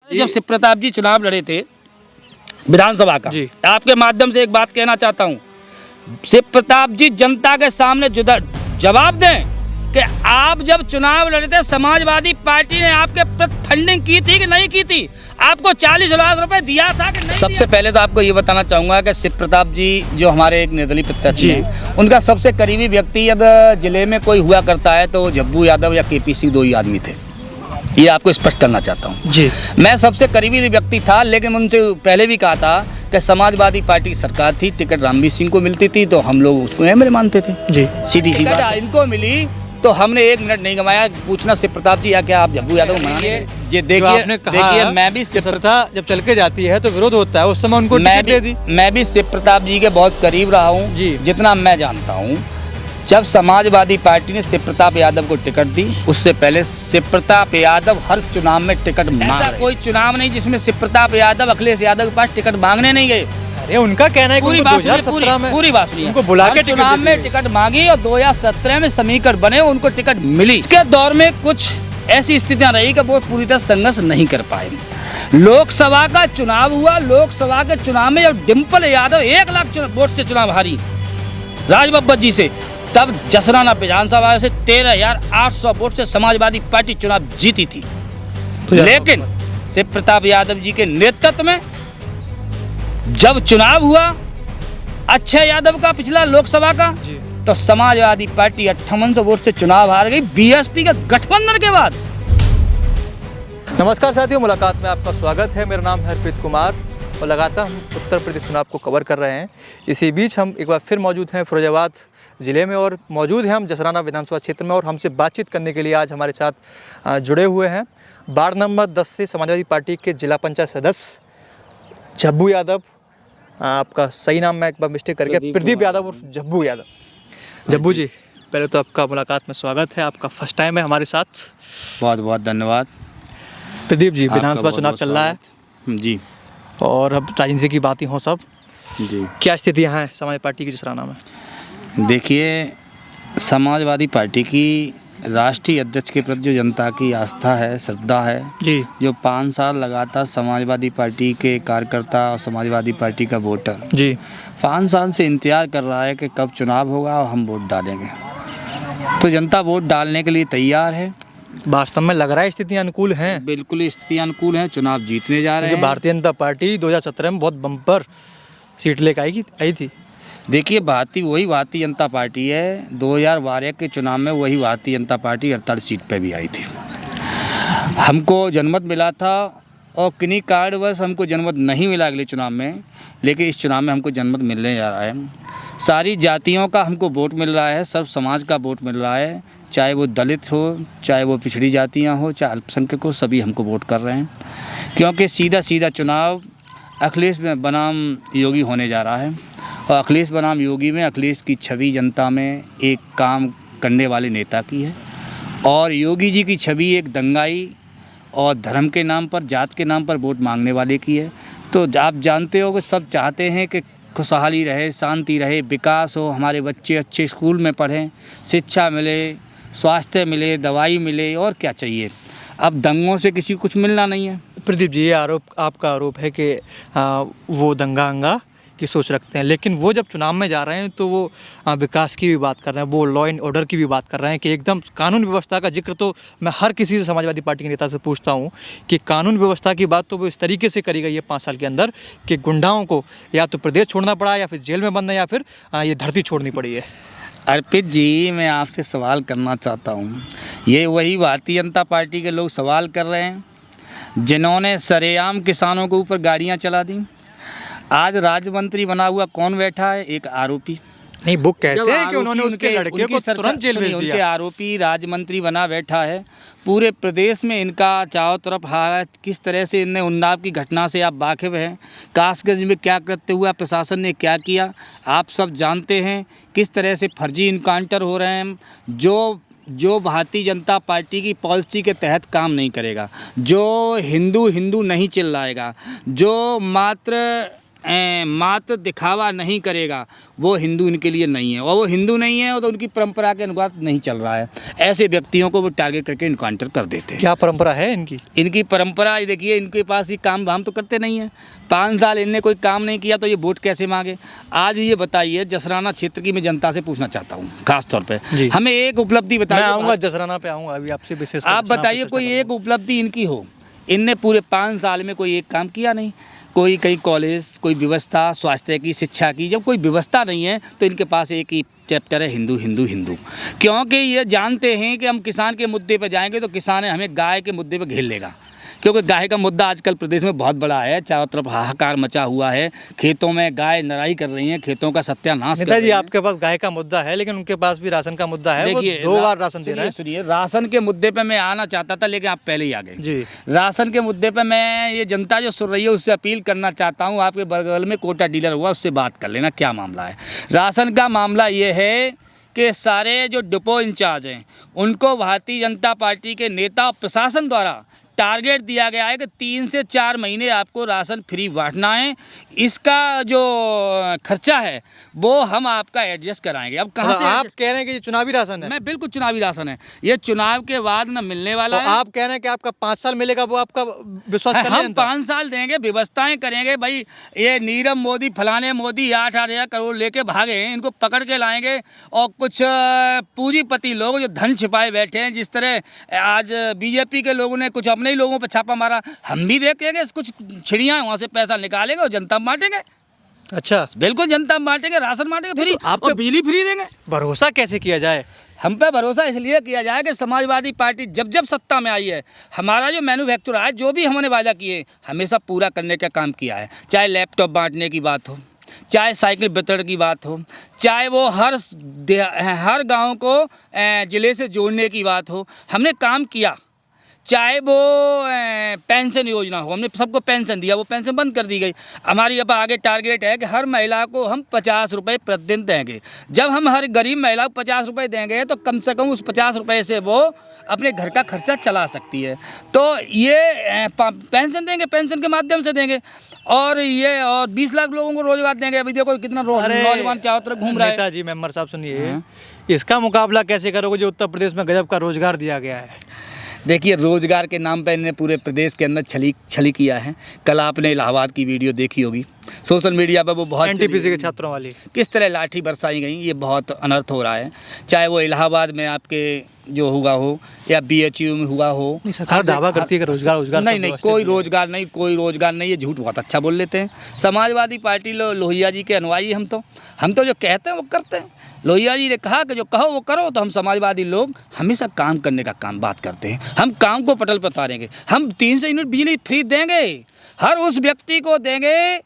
जब शिव प्रताप जी चुनाव लड़े थे विधानसभा का, आपके माध्यम से एक बात कहना चाहता हूं, शिव प्रताप जी जनता के सामने जवाब दें कि आप जब चुनाव लड़े थे समाजवादी पार्टी ने आपके प्रति फंडिंग की थी कि नहीं की थी? आपको 40 लाख रुपए दिया था कि नहीं? सबसे पहले तो आपको ये बताना चाहूंगा कि शिव प्रताप जी जो हमारे एक निर्दलीय प्रत्याशी हैं, उनका सबसे करीबी व्यक्ति यदि जिले में कोई हुआ करता है तो झब्बू यादव या केपी सिंह दो ही आदमी थे। ये आपको स्पष्ट करना चाहता हूँ जी। मैं सबसे करीबी व्यक्ति था, लेकिन उनसे पहले भी कहा था कि समाजवादी पार्टी की सरकार थी, टिकट रामवीर सिंह को मिलती थी तो हम लोग उसको एमएलए मानते थे जी। सीधी सी बात इनको मिली तो हमने 1 मिनट नहीं गंवाया पूछना शिव प्रताप जी या क्या आप झब्बू यादव मानिए। ये देखिए मैं भी शिव प्रताप जब चल के जाती है तो विरोध होता है, उस समय उनको टिकट दे दी। मैं भी शिव प्रताप जी के बहुत करीब रहा हूँ जितना मैं जानता हूँ। जब समाजवादी पार्टी ने शिव प्रताप यादव को टिकट दी, उससे पहले शिव प्रताप यादव हर चुनाव में टिकट मांग रहे। कोई चुनाव नहीं जिसमें शिव प्रताप यादव अखिलेश यादव के पास टिकट मांगने नहीं गए। अरे उनका कहना है कि पूरी बात सुनिए, उनको बुला के चुनाव में टिकट मांगी और 2017 में समीकरण बने, उनको टिकट मिली। इसके दौर में कुछ ऐसी स्थितियां रही कि वो पूरी तरह संघर्ष नहीं कर पाए। लोकसभा का चुनाव हुआ, लोकसभा के चुनाव में जब डिम्पल यादव 1 लाख वोट से चुनाव हारी राजबब्बर जी से, तब जसराना विधानसभा से 13,800 वोट से समाजवादी पार्टी चुनाव जीती थी। लेकिन शिव प्रताप यादव जी के नेतृत्व में जब चुनाव हुआ अक्षय यादव का पिछला लोकसभा का, तो समाजवादी पार्टी 5800 वोट से चुनाव हार गई बीएसपी के गठबंधन के बाद। नमस्कार साथियों, मुलाकात में आपका स्वागत है। मेरा नाम है हरप्रीत कुमार और लगातार हम उत्तर प्रदेश चुनाव को कवर कर रहे हैं। इसी बीच हम एक बार फिर मौजूद हैं फिरोजाबाद ज़िले में और मौजूद हैं हम जसराना विधानसभा क्षेत्र में। और हमसे बातचीत करने के लिए आज हमारे साथ जुड़े हुए हैं वार्ड नंबर 10 से समाजवादी पार्टी के जिला पंचायत सदस्य झब्बू यादव। आपका सही नाम मैं एक बार मिस्टेक करके प्रदीप यादव और झब्बू यादव। झब्बू जी, पहले तो आपका मुलाकात में स्वागत है, आपका फर्स्ट टाइम है हमारे साथ। बहुत बहुत धन्यवाद। प्रदीप जी, विधानसभा चुनाव चल रहा है जी और अब राजनीति की बातें हों सब जी, क्या स्थितियाँ हैं समाजवादी पार्टी की जसराना में? देखिए, समाजवादी पार्टी की राष्ट्रीय अध्यक्ष के प्रति जो जनता की आस्था है, श्रद्धा है जी, जो 5 साल लगातार समाजवादी पार्टी के कार्यकर्ता और समाजवादी पार्टी का वोटर जी 5 साल से इंतजार कर रहा है कि कब चुनाव होगा और हम वोट डालेंगे, तो जनता वोट डालने के लिए तैयार है। वास्तव में लग रहा है स्थितियाँ अनुकूल हैं? बिल्कुल स्थितियाँ अनुकूल हैं, चुनाव जीतने जा रहे हैं। भारतीय जनता पार्टी 2017 में बहुत बम्पर सीट लेकर आई थी। देखिए, वही भारतीय जनता पार्टी है। 2012 के चुनाव में वही भारतीय जनता पार्टी 48 सीट पे भी आई थी। हमको जनमत मिला था और किन्हीं कारणवश हमको जनमत नहीं मिला अगले चुनाव में, लेकिन इस चुनाव में हमको जनमत मिलने जा रहा है। सारी जातियों का हमको वोट मिल रहा है, सब समाज का वोट मिल रहा है, चाहे वो दलित हो, चाहे वो पिछड़ी जातियाँ हो, चाहे अल्पसंख्यक हो, सभी हमको वोट कर रहे हैं। क्योंकि सीधा चुनाव अखिलेश बनाम योगी होने जा रहा है और अखिलेश बनाम योगी में अखिलेश की छवि जनता में एक काम करने वाले नेता की है और योगी जी की छवि एक दंगाई और धर्म के नाम पर, जात के नाम पर वोट मांगने वाले की है। तो आप जानते हो कि सब चाहते हैं कि खुशहाली रहे, शांति रहे, विकास हो, हमारे बच्चे अच्छे स्कूल में पढ़ें, शिक्षा मिले, स्वास्थ्य मिले, दवाई मिले, और क्या चाहिए। अब दंगों से किसी को कुछ मिलना नहीं है। प्रदीप जी, ये आपका आरोप है कि वो दंगा की सोच रखते हैं, लेकिन वो जब चुनाव में जा रहे हैं तो वो विकास की भी बात कर रहे हैं, वो लॉ एंड ऑर्डर की भी बात कर रहे हैं कि एकदम कानून व्यवस्था का जिक्र। तो मैं हर किसी से समाजवादी पार्टी के नेता से पूछता हूँ कि कानून व्यवस्था की बात तो वो इस तरीके से करी गई है 5 साल के अंदर कि गुंडाओं को या तो प्रदेश छोड़ना पड़ा या फिर जेल में बंद है या फिर ये धरती छोड़नी पड़ी है। अर्पित जी, मैं आपसे सवाल करना चाहता हूँ, ये वही भारतीय जनता पार्टी के लोग सवाल कर रहे हैं जिन्होंने सरेआम किसानों के ऊपर गाड़ियाँ चला दी। आज राज्य मंत्री बना हुआ कौन बैठा है? एक आरोपी। नहीं, वो कहते हैं कि उन्होंने उसके लड़के को तुरंत जेल भेज दिया। उनके आरोपी राज्य मंत्री बना बैठा है। पूरे प्रदेश में इनका चारों तरफ हाथ, किस तरह से इनने उन्नाव की घटना से आप वाकिफ़ हैं। कासगंज में क्या करते हुआ प्रशासन ने क्या किया आप सब जानते हैं। किस तरह से फर्जी इनकाउंटर हो रहे हैं, जो भारतीय जनता पार्टी की पॉलिसी के तहत काम नहीं करेगा, जो हिंदू नहीं चिल्लाएगा, जो मात्र मात्र दिखावा नहीं करेगा वो हिंदू इनके लिए नहीं है, और वो हिंदू नहीं है और तो उनकी परंपरा के अनुसार नहीं चल रहा है। ऐसे व्यक्तियों को वो टारगेट करके इनकाउंटर कर देते हैं। क्या परंपरा है इनकी? इनकी परंपरा देखिए, इनके पास ये काम धाम तो करते नहीं है। 5 साल इनने कोई काम नहीं किया तो ये वोट कैसे मांगे? आज ये बताइए, जसराना क्षेत्र की मैं जनता से पूछना चाहता हूँ खास तौर पे, हमें एक उपलब्धि बताइए। मैं आऊँगा जसराना पे, आऊँगा अभी आपसे विशेष। आप बताइए कोई एक उपलब्धि इनकी हो। इनने पूरे 5 साल में कोई एक काम किया नहीं। कोई कहीं कॉलेज, कोई व्यवस्था, स्वास्थ्य की, शिक्षा की, जब कोई व्यवस्था नहीं है तो इनके पास एक ही चैप्टर है, हिंदू हिंदू हिंदू। क्योंकि ये जानते हैं कि हम किसान के मुद्दे पे जाएंगे तो किसान हमें गाय के मुद्दे पे घेर लेगा, क्योंकि गाय का मुद्दा आजकल प्रदेश में बहुत बड़ा है। चारों तरफ हाहाकार मचा हुआ है, खेतों में गाय नराई कर रही हैं, खेतों का सत्यानाश कर रही जी। हैं। आपके पास गाय का मुद्दा है, लेकिन उनके पास भी राशन का मुद्दा है। वो 2 बार राशन दे रहा है। सुनिए, राशन के मुद्दे पे मैं आना चाहता था, लेकिन आप पहले ही आ गए जी। राशन के मुद्दे पे मैं ये जनता जो सुन रही है उससे अपील करना चाहता हूँ, आपके बगल में कोटा डीलर हुआ, उससे बात कर लेना क्या मामला है। राशन का मामला ये है कि सारे जो डिपो इंचार्ज हैं उनको भारतीय जनता पार्टी के नेता और प्रशासन द्वारा टारगेट दिया गया है कि 3 से 4 महीने आपको राशन फ्री बांटना है। इसका जो खर्चा है वो हम आपका एडजस्ट कराएंगे। अब कहाँ से आप कह रहे हैं कि ये चुनावी राशन है? मैं बिल्कुल चुनावी राशन है, ये चुनाव के बाद न मिलने वाला तो है। आप कह रहे हैं कि आपका 5 साल मिलेगा, वो आपका विश्वास कर हम 5 साल देंगे, व्यवस्थाएं करेंगे। भाई ये नीरव मोदी, फलाने मोदी 8-8 हज़ार करोड़ लेके भागे हैं, इनको पकड़ के लाएंगे। और कुछ पूंजीपति लोग जो धन छिपाए बैठे हैं, जिस तरह आज बीजेपी के लोगों ने कुछ अपने ही लोगों पर छापा मारा, हम भी देखेंगे कुछ छिड़ियाँ वहाँ से पैसा निकालेंगे और जनता बांटेंगे। अच्छा, बिल्कुल जनता बांटेंगे, राशन बांटेंगे फ्री, तो आप और बिजली फ्री देंगे। भरोसा कैसे किया जाए? हम पे भरोसा इसलिए किया जाए कि समाजवादी पार्टी जब जब सत्ता में आई है, हमारा जो मैन्युफैक्चर है, जो भी हमने वादा किए हमेशा पूरा करने का काम किया है। चाहे लैपटॉप बांटने की बात हो, चाहे साइकिल वितरण की बात हो, चाहे वो हर गांव को ज़िले से जोड़ने की बात हो, हमने काम किया। चाहे वो पेंशन योजना हो, हमने सबको पेंशन दिया, वो पेंशन बंद कर दी गई। हमारी अब आगे टारगेट है कि हर महिला को हम 50 रुपये प्रतिदिन देंगे। जब हम हर गरीब महिला को 50 रुपये देंगे तो कम से कम उस 50 रुपये से वो अपने घर का खर्चा चला सकती है। तो ये पेंशन देंगे, पेंशन के माध्यम से देंगे। और 20 लाख लोगों को रोजगार देंगे। अभी देखो कितना नौजवान चारों तरफ घूम रहा है। नेताजी, मेंबर साहब सुनिए, इसका मुकाबला कैसे करोगे जो उत्तर प्रदेश में गजब का रोजगार दिया गया है? देखिए, रोजगार के नाम पर इन्होंने पूरे प्रदेश के अंदर छली किया है। कल आपने इलाहाबाद की वीडियो देखी होगी, सोशल मीडिया पर वो बहुत एनटीपीसी के छात्रों वाली किस तरह लाठी बरसाई गई, ये बहुत अनर्थ हो रहा है। चाहे वो इलाहाबाद में आपके जो हुआ हो या BHU में हुआ हो। सरकार दावा करती है कि रोजगार नहीं, कोई रोजगार नहीं, ये झूठ बहुत अच्छा बोल लेते हैं। समाजवादी पार्टी लोहिया जी के अनुयायी हम तो जो कहते हैं वो करते हैं। लोहिया जी ने कहा कि जो कहो वो करो, तो हम समाजवादी लोग हमेशा काम करने का बात करते हैं। हम काम को पटल पर उतारेंगे। हम 300 यूनिट बिजली फ्री देंगे, हर उस व्यक्ति को देंगे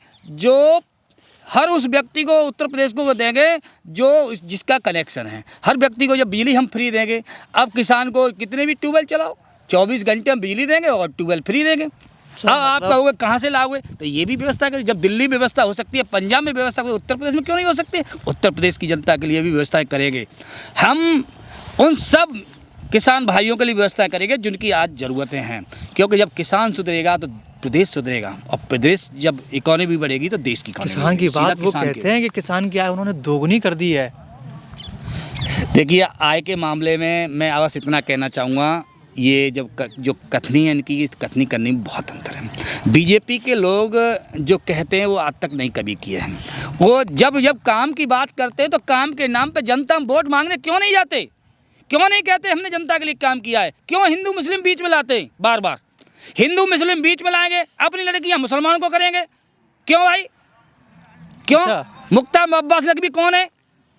उत्तर प्रदेश को देंगे जो जिसका कनेक्शन है। हर व्यक्ति को जब बिजली हम फ्री देंगे, अब किसान को कितने भी ट्यूबवेल चलाओ, 24 घंटे हम बिजली देंगे और ट्यूबवेल फ्री देंगे। आप कहोगे कहाँ से लाओगे, तो ये भी व्यवस्था करें। जब दिल्ली में व्यवस्था हो सकती है, पंजाब में व्यवस्था हो, उत्तर प्रदेश में क्यों नहीं हो सकती? उत्तर प्रदेश की जनता के लिए भी व्यवस्थाएं करेंगे। हम उन सब किसान भाइयों के लिए व्यवस्था करेंगे जिनकी आज ज़रूरतें हैं, क्योंकि जब किसान सुधरेगा तो प्रदेश सुधरेगा, और प्रदेश जब इकोनॉमी बढ़ेगी तो देश की किसान की बात वो कहते हैं कि किसान की आय उन्होंने दोगुनी कर दी है। देखिए, आय के मामले में मैं बस इतना कहना चाहूँगा, ये जो कथनी है इनकी, कथनी करने में बहुत अंतर है। बीजेपी के लोग जो कहते हैं वो आज तक नहीं कभी किए हैं। वो जब काम की बात करते हैं तो काम के नाम पे जनता वोट मांगने क्यों नहीं जाते? क्यों नहीं कहते हमने जनता के लिए काम किया है? क्यों हिंदू मुस्लिम बीच में लाते हैं बार बार? हिंदू मुस्लिम बीच में लाएंगे, अपनी लड़कियां मुसलमानों को करेंगे, क्यों भाई? क्यों? अच्छा। मुख्तार अब्बास नकवी कौन है?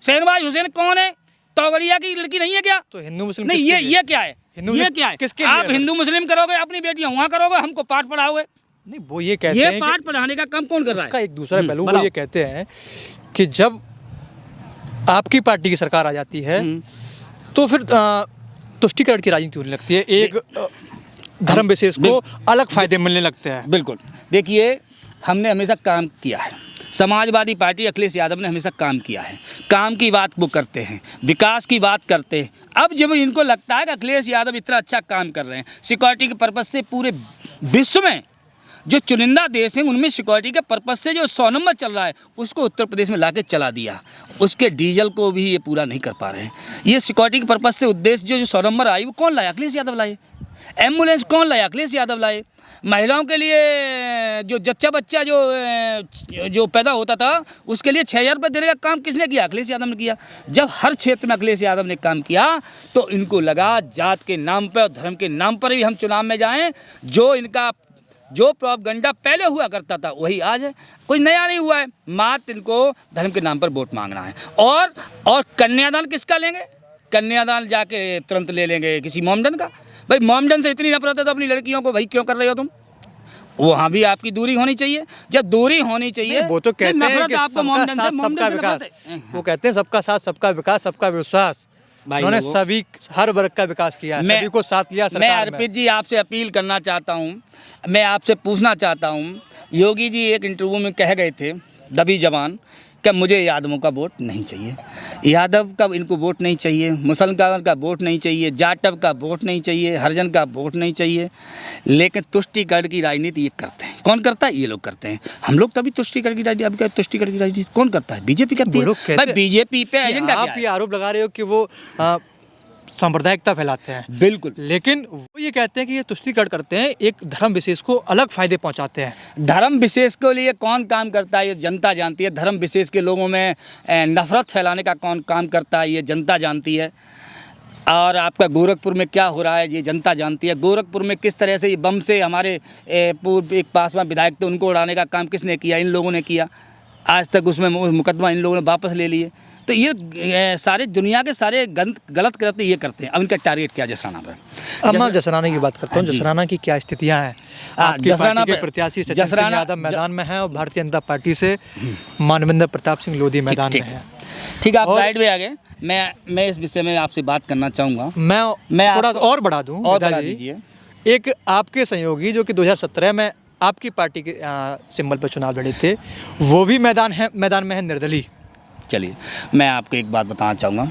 शहनवाज हुसैन कौन है? तोगड़िया की लड़की नहीं है क्या? तो हिंदू मुस्लिम नहीं, ये क्या है? ये क्या है? किसके आप हिंदू मुस्लिम करोगे, अपनी बेटियां वहाँ करोगे, हमको पाठ पढ़ाओगे? नहीं, वो ये कहते हैं, ये पाठ पढ़ाने का काम कौन कर रहा है? उसका एक दूसरा पहलू वो ये कहते हैं कि जब आपकी पार्टी की सरकार आ जाती है तो फिर तुष्टीकरण की राजनीति होने लगती है, एक धर्म विशेष को अलग फायदे मिलने लगते हैं। बिल्कुल। देखिए, हमने हमेशा काम किया है। समाजवादी पार्टी अखिलेश यादव ने हमेशा काम किया है। काम की बात वो करते हैं, विकास की बात करते हैं। अब जब इनको लगता है कि अखिलेश यादव इतना अच्छा काम कर रहे हैं, सिक्योरिटी के पर्पज़ से पूरे विश्व में जो चुनिंदा देश हैं उनमें सिक्योरिटी के पर्पज़ से जो 100 नंबर चल रहा है उसको उत्तर प्रदेश में लाके चला दिया। उसके डीजल को भी ये पूरा नहीं कर पा रहे हैं। ये सिक्योरिटी के पर्पज़ से उद्देश्य जो 100 नंबर आई वो कौन लाया? अखिलेश यादव लाए। एम्बुलेंस कौन लाया? अखिलेश यादव लाए। महिलाओं के लिए जो जच्चा बच्चा जो पैदा होता था उसके लिए 6,000 रुपये देने का काम किसने किया? अखिलेश यादव ने किया। जब हर क्षेत्र में अखिलेश यादव ने काम किया तो इनको लगा जात के नाम पर और धर्म के नाम पर भी हम चुनाव में जाएं। जो प्रोपगंडा पहले हुआ करता था वही आज है, कुछ नया नहीं हुआ है। मात्र इनको धर्म के नाम पर वोट मांगना है। और कन्यादान किसका लेंगे? कन्यादान जाके तुरंत ले लेंगे किसी मोमडन का। भाई मोमडन से इतनी नफरत है तो अपनी लड़कियों को भाई क्यों कर रहे हो तुम? वहाँ भी आपकी दूरी होनी चाहिए। जब दूरी होनी चाहिए वो तो कहते हैं कि सबका साथ सबका विकास, वो कहते हैं सबका साथ सबका विकास सबका विश्वास। उन्होंने सभी हर वर्ग का विकास किया, सभी को साथ लिया सरकार मैं अर्पित जी आपसे अपील करना चाहता हूँ, मैं आपसे पूछना चाहता हूँ, योगी जी एक इंटरव्यू में कह गए थे दबी जबान कि मुझे यादवों का वोट नहीं चाहिए। यादव का इनको वोट नहीं चाहिए, मुसलमान का वोट नहीं चाहिए, जाटव का वोट नहीं चाहिए, हरिजन का वोट नहीं चाहिए। लेकिन तुष्टिकरण की राजनीति ये करते हैं। कौन करता है? ये लोग करते हैं। हम लोग तभी तुष्टिकरण की राजनीति, अभी क्या तुष्टिकरण की राजनीति कौन करता है? बीजेपी करती है। भाई बीजेपी पे एजेंडा आप ये आरोप लगा रहे हो कि वो सांप्रदायिकता फैलाते हैं। बिल्कुल। लेकिन वो ये कहते हैं कि ये तुष्टिकरण करते हैं, एक धर्म विशेष को अलग फायदे पहुंचाते हैं। धर्म विशेष के लिए कौन काम करता है ये जनता जानती है। धर्म विशेष के लोगों में नफरत फैलाने का कौन काम करता है ये जनता जानती है। और आपका गोरखपुर में क्या हो रहा है ये जनता जानती है। गोरखपुर में किस तरह से ये बम से हमारे पूर्व एक पास में विधायक थे उनको उड़ाने का काम किसने किया? इन लोगों ने किया। आज तक उसमें मुकदमा इन लोगों ने वापस ले लिए। तो ये सारे दुनिया के सारे गलत करते ये करते हैं। अब इनका टारगेट क्या जसराना पर? अब मैं जसराना की बात करता हूँ। जसराना की क्या स्थितियाँ हैं? आपकी पार्टी के प्रत्याशी सचिन सिंह यादव मैदान में हैं और भारतीय जनता पार्टी से मानवेंद्र प्रताप सिंह लोधी मैदान में हैं। ठीक है, आप साइड में आ गए। मैं इस विषय में आपसे बात करना चाहूँगा। मैं थोड़ा और बढ़ा दूँ। एक आपके सहयोगी जो कि 2017 में आपकी पार्टी के सिंबल पर चुनाव लड़े थे, वो भी मैदान में है, निर्दलीय। चलिए मैं आपको एक बात बताना चाहूँगा।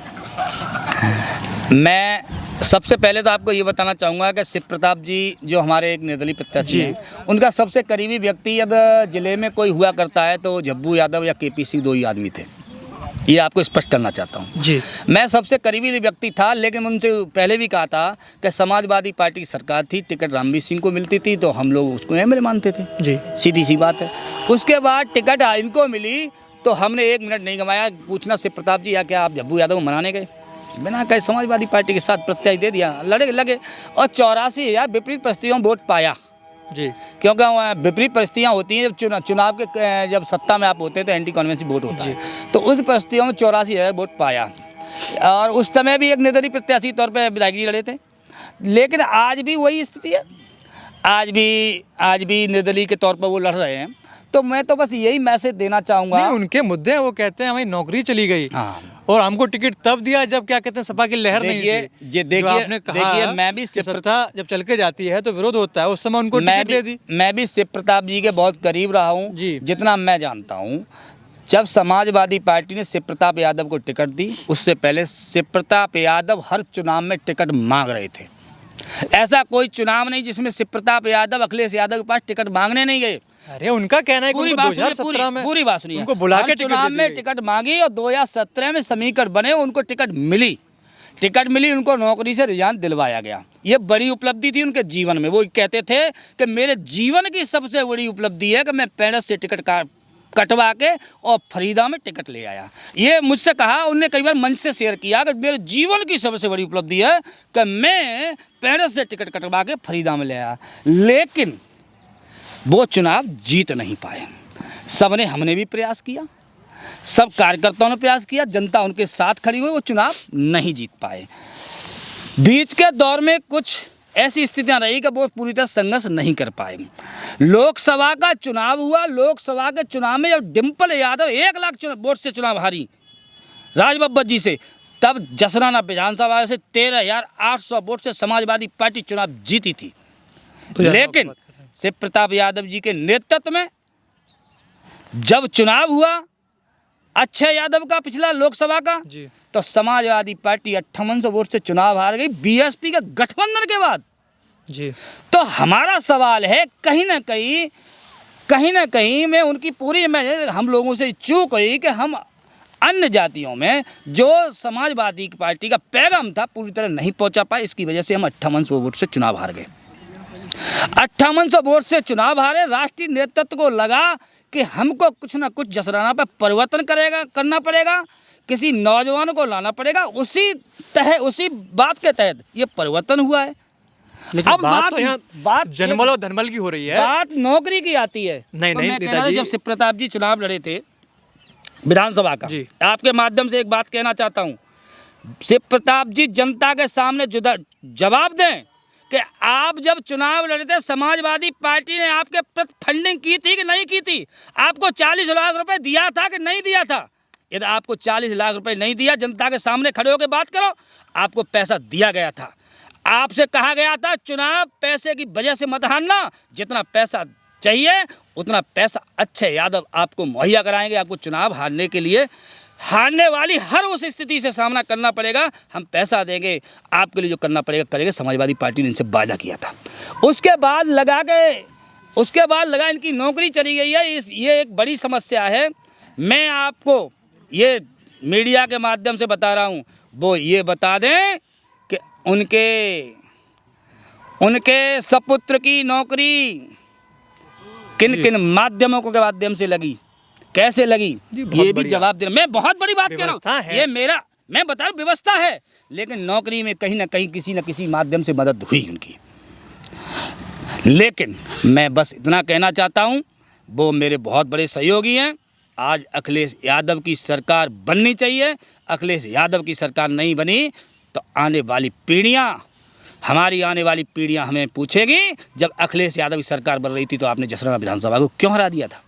मैं सबसे पहले तो आपको ये बताना चाहूँगा कि शिव प्रताप जी जो हमारे एक निर्दलीय प्रत्याशी हैं, उनका सबसे करीबी व्यक्ति यदि जिले में कोई हुआ करता है तो झब्बू यादव या केपी सिंह 2 ही आदमी थे। ये आपको स्पष्ट करना चाहता हूँ जी। मैं सबसे करीबी व्यक्ति था, लेकिन उनसे पहले भी कहा था कि समाजवादी पार्टी की सरकार थी, टिकट रामवीर सिंह को मिलती थी तो हम लोग उसको एमएलए मानते थे जी, सीधी सी बात है। उसके बाद टिकट इनको मिली तो हमने 1 मिनट नहीं गंवाया पूछना शिव प्रताप जी या क्या आप झब्बू यादव को मनाने गए? बिना कहे समाजवादी पार्टी के साथ प्रत्याशी दे दिया, लगे और 84,000 विपरीत परिस्थितियों में वोट पाया जी। क्योंकि विपरीत परिस्थितियाँ होती हैं जब चुनाव के जब सत्ता में आप होते हैं तो एंटी कन्वेंशन वोट होता है, तो उस परिस्थितियों में 84,000 वोट पाया। और उस समय भी एक निर्दलीय प्रत्याशी तौर पर विधायक जी लड़े थे। लेकिन आज भी वही स्थिति है, आज भी निर्दलीय के तौर पर वो लड़ रहे हैं। तो मैं तो बस यही मैसेज देना चाहूँगा। उनके मुद्दे हैं, वो कहते हैं हमारी नौकरी चली गई और हमको टिकट तब दिया जब क्या कहते हैं सपा की लहर नहीं थी। देखिए मैं भी सत्ता जब चल के जाती है तो विरोध होता है, उस समय उनको टिकट दे दी। मैं भी शिव प्रताप जी के बहुत करीब रहा हूँ, जितना मैं जानता हूँ। जब समाजवादी पार्टी ने शिव प्रताप यादव को टिकट दी, उससे पहले शिव प्रताप यादव हर चुनाव में टिकट मांग रहे थे। ऐसा कोई चुनाव नहीं जिसमें शिव प्रताप यादव अखिलेश यादव के पास टिकट मांगने नहीं गए। अरे उनका कहना है कि 2017 में पूरी बात सुनिए, उनको बुला के चुनाव में टिकट मांगी और 2017 में समीकरण बने, उनको टिकट मिली, उनको नौकरी से रिजाइन दिलवाया गया। ये बड़ी उपलब्धि थी उनके जीवन में। वो कहते थे कि मेरे जीवन की सबसे बड़ी उपलब्धि है कि मैं पेड़स से टिकट कटवा के और फरीदा में टिकट ले आया। ये मुझसे कहा, उनने कई बार मंच से शेयर किया कि मेरे जीवन की सबसे बड़ी उपलब्धि है कि मैं पेड़स से टिकट कटवा के फरीदा में ले आया। लेकिन वो चुनाव जीत नहीं पाए। हमने भी प्रयास किया, सब कार्यकर्ताओं ने प्रयास किया, जनता उनके साथ खड़ी हुई, वो चुनाव नहीं जीत पाए। बीच के दौर में कुछ ऐसी स्थितियां रही कि वो पूरी तरह संघर्ष नहीं कर पाए। लोकसभा का चुनाव हुआ, लोकसभा के चुनाव में जब डिम्पल यादव 1 लाख वोट से चुनाव हारी राजबब्बर जी से, तब जसराना विधानसभा से 13,800 वोट से समाजवादी पार्टी चुनाव जीती थी। लेकिन शिव प्रताप यादव जी के नेतृत्व में जब चुनाव हुआ अक्षय यादव का पिछला लोकसभा का, तो समाजवादी पार्टी 5800 वोट से चुनाव हार गई। बीएसपी के गठबंधन के बाद जी। तो हमारा सवाल है कहीं ना कहीं में उनकी पूरी मैं हम लोगों से चूक हुई कि हम अन्य जातियों में जो समाजवादी पार्टी का पैगाम था पूरी तरह नहीं पहुंचा पाए। इसकी वजह से हम 5800 वोट से चुनाव हार गए। 5800 वोट से चुनाव हारे। राष्ट्रीय नेतृत्व को लगा कि हमको कुछ ना कुछ जसराना पर परिवर्तन करना पड़ेगा, किसी नौजवान को लाना पड़ेगा। उसी बात के तहत ये परिवर्तन हुआ है। लेकिन अब बात तो यहाँ जनमल और धनमल की हो रही है। बात नौकरी की आती है। नहीं तो नहीं मैं कह रहा था, नेताजी, जब शिव प्रताप जी चुनाव लड़े थे विधानसभा का, जी। आपके माध्यम से एक बात कहना चाहता हूँ, शिव प्रताप जी जनता के सामने जवाब दें कि आप जब चुनाव लड़े थे समाजवादी पार्टी ने आपके प्रति फंडिंग की थी कि नहीं की थी? आपको 40 लाख रुपए दिया था कि नहीं दिया था? यदि आपको 40 लाख रुपए नहीं दिया, जनता के सामने खड़े होकर बात करो। आपको पैसा दिया गया था। आपसे कहा गया था चुनाव पैसे की वजह से मत हारना, जितना पैसा चाहिए उतना पैसा अक्षय यादव आपको मुहैया कराएंगे। आपको चुनाव हारने के लिए हारने वाली हर उस स्थिति से सामना करना पड़ेगा, हम पैसा देंगे, आपके लिए जो करना पड़ेगा करेंगे। समाजवादी पार्टी ने इनसे वादा किया था। उसके बाद लगा इनकी नौकरी चली गई है। ये एक बड़ी समस्या है। मैं आपको ये मीडिया के माध्यम से बता रहा हूँ, वो ये बता दें कि उनके सपुत्र की नौकरी किन किन माध्यमों के माध्यम से लगी, कैसे लगी, ये भी जवाब देना। मैं बहुत बड़ी बात कह रहा हूँ, ये मैं बता रहा हूँ व्यवस्था है, लेकिन नौकरी में कहीं ना कहीं किसी न किसी माध्यम से मदद हुई उनकी। लेकिन मैं बस इतना कहना चाहता हूँ, वो मेरे बहुत बड़े सहयोगी हैं। आज अखिलेश यादव की सरकार बननी चाहिए। अखिलेश यादव की सरकार नहीं बनी तो हमारी आने वाली पीढ़ियां हमें पूछेगी, जब अखिलेश यादव की सरकार बन रही थी तो आपने जसराना विधानसभा को क्यों हरा दिया था?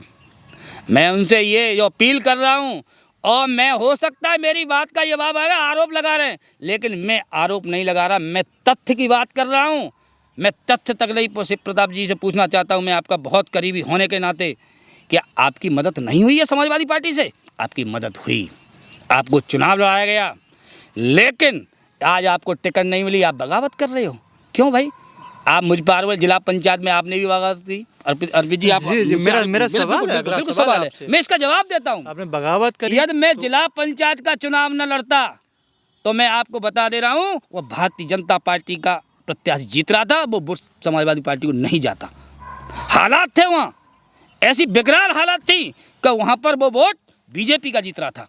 मैं उनसे ये जो अपील कर रहा हूँ, और मैं हो सकता है मेरी बात का जवाब आएगा आरोप लगा रहे हैं, लेकिन मैं आरोप नहीं लगा रहा, मैं तथ्य की बात कर रहा हूँ। मैं तथ्य तक नहीं शिव प्रताप जी से पूछना चाहता हूँ, मैं आपका बहुत करीबी होने के नाते, क्या आपकी मदद नहीं हुई है समाजवादी पार्टी से? आपकी मदद हुई, आपको चुनाव लड़ाया गया, लेकिन आज आपको टिकट नहीं मिली, आप बगावत कर रहे हो। क्यों भाई? आप मुझ पर जिला पंचायत में आपने भी बगावत की। अर्पित जी, आप जी, मेरा सवाल है, अगला सवाल है, मैं इसका जवाब देता हूँ। आपने बगावत करी। यदि मैं जिला पंचायत का चुनाव न लड़ता तो मैं आपको बता दे रहा हूँ, वो भारतीय जनता पार्टी का प्रत्याशी जीत रहा था, वो वोट समाजवादी पार्टी को नहीं जाता। हालात थे वहाँ, ऐसी बेकरार हालात थी कि वहाँ पर वो वोट बीजेपी का जीत रहा था।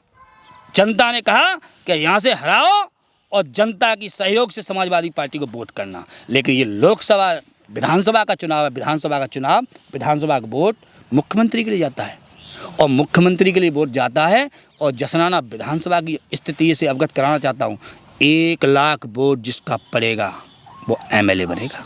जनता ने कहा कि यहाँ से हराओ और जनता की सहयोग से समाजवादी पार्टी को वोट करना। लेकिन ये लोकसभा विधानसभा का चुनाव है, विधानसभा का वोट मुख्यमंत्री के लिए जाता है, और मुख्यमंत्री के लिए वोट जाता है। और जसराना विधानसभा की स्थिति से अवगत कराना चाहता हूँ, 1 लाख वोट जिसका पड़ेगा वो एमएलए बनेगा।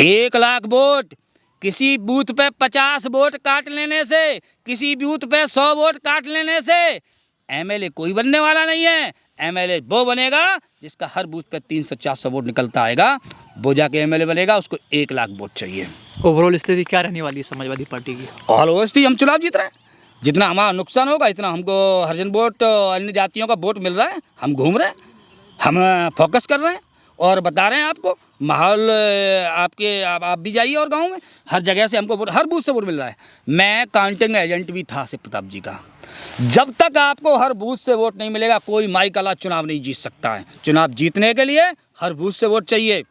1 लाख वोट, किसी बूथ पे 50 वोट काट लेने से, किसी बूथ पे 100 वोट काट लेने से एमएलए कोई बनने वाला नहीं है। एमएलए वो बनेगा जिसका हर बूथ पे 300-400 वोट निकलता आएगा, वो जाके एमएलए बनेगा। उसको 1 लाख वोट चाहिए। ओवरऑल स्थिति क्या रहने वाली है समाजवादी पार्टी की? ऑल स्थिति हम चुनाव जीत रहे हैं। जितना हमारा नुकसान होगा इतना हमको हरिजन वोट, अन्य जातियों का वोट मिल रहा है। हम घूम रहे हैं, हम फोकस कर रहे हैं और बता रहे हैं आपको माहौल। आप भी जाइए और गाँव में हर जगह से हमको हर बूथ से वोट मिल रहा है। मैं काउंटिंग एजेंट भी था शिव प्रताप जी का। जब तक आपको हर बूथ से वोट नहीं मिलेगा, कोई माई काला चुनाव नहीं जीत सकता है। चुनाव जीतने के लिए हर बूथ से वोट चाहिए,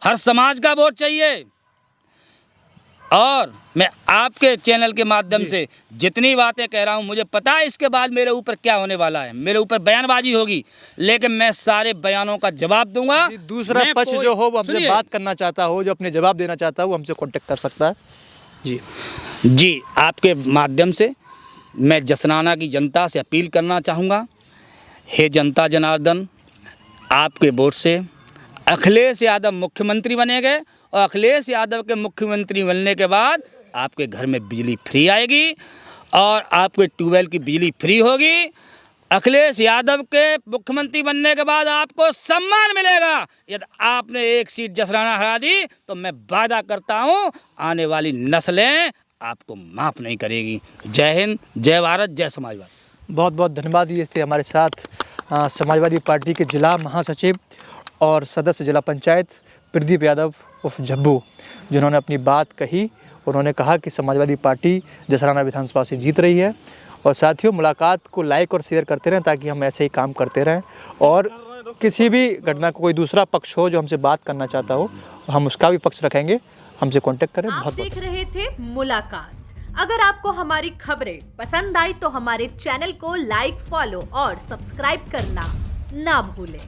हर समाज का वोट चाहिए। और मैं आपके चैनल के माध्यम से जितनी बातें कह रहा हूं, मुझे पता है इसके बाद मेरे ऊपर क्या होने वाला है, मेरे ऊपर बयानबाजी होगी, लेकिन मैं सारे बयानों का जवाब दूंगा। दूसरा पक्ष जो हो वो हमसे बात करना चाहता हो, जो अपने जवाब देना चाहता हो, वो हमसे कांटेक्ट कर सकता है। जी, आपके माध्यम से मैं जसराना की जनता से अपील करना चाहूँगा, हे जनता जनार्दन, आपके वोट से अखिलेश यादव मुख्यमंत्री बने गए, और अखिलेश यादव के मुख्यमंत्री बनने के बाद आपके घर में बिजली फ्री आएगी और आपके ट्यूबवेल की बिजली फ्री होगी। अखिलेश यादव के मुख्यमंत्री बनने के बाद आपको सम्मान मिलेगा। यदि आपने एक सीट जसराना हरा दी तो मैं वादा करता हूँ आने वाली नस्लें आपको माफ़ नहीं करेगी। जय हिंद, जय भारत, जय समाजवाद। बहुत बहुत धन्यवाद। ये थे हमारे साथ समाजवादी पार्टी के जिला महासचिव और सदस्य जिला पंचायत प्रदीप यादव। उर्फ झब्बू, जिन्होंने अपनी बात कही। उन्होंने कहा कि समाजवादी पार्टी जसराना विधानसभा से जीत रही है। और साथियों, मुलाकात को लाइक और शेयर करते रहें ताकि हम ऐसे ही काम करते रहें, और किसी भी घटना को कोई दूसरा पक्ष हो जो हमसे बात करना चाहता हो, हम उसका भी पक्ष रखेंगे। हमसे कांटेक्ट करें। आप देख रहे थे मुलाकात। अगर आपको हमारी खबरें पसंद आई तो हमारे चैनल को लाइक, फॉलो और सब्सक्राइब करना ना भूलें।